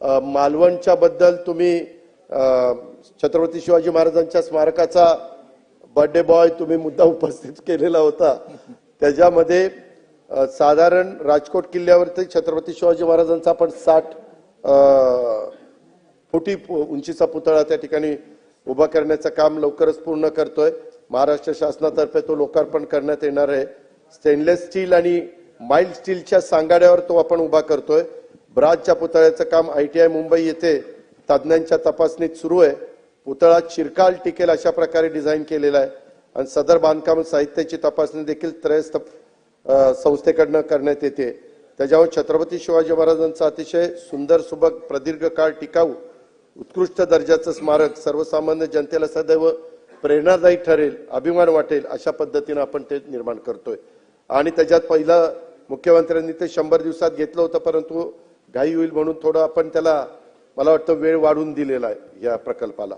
मालवणच्या बद्दल तुम्ही छत्रपती शिवाजी महाराजांच्या स्मारकाचा बर्थडे बॉय तुम्ही मुद्दा उपस्थित केलेला होता। त्याच्यामध्ये साधारण राजकोट किल्ल्यावरती छत्रपती शिवाजी महाराजांचा आपण 60 फुटी उंचीचा पुतळा त्या ठिकाणी उभा करण्याचं काम लवकरच पूर्ण करतोय। महाराष्ट्र शासनातर्फे तो लोकार्पण करण्यात येणार आहे। स्टेनलेस स्टील आणि माइल्ड स्टीलच्या सांगाड्यावर तो आपण उभा करतोय। ब्राजच्या पुतळ्याचं काम ITI मुंबई येथे तज्ञांच्या तपासणीत सुरू आहे। पुतळा चिरकाल टिकेल अशा प्रकारे डिझाइन केलेला आहे आणि सदर बांधकाम साहित्याची तपासणी देखील त्रयस्थ संस्थेकडून करण्यात येते। त्याच्यावर छत्रपती शिवाजी महाराजांचा अतिशय सुंदर सुबक प्रदीर्घ काळ टिकाऊ उत्कृष्ट दर्जाचं स्मारक सर्वसामान्य जनतेला सदैव प्रेरणादायी ठरेल, अभिमान वाटेल अशा पद्धतीने आपण ते निर्माण करतोय। आणि त्याच्यात पहिला मुख्यमंत्र्यांनी ते 100 दिवसात घेतलं होतं, परंतु घाई होईल म्हणून थोडं आपण त्याला मला वाटतं वेळ वाढवून दिलेला आहे या प्रकल्पाला।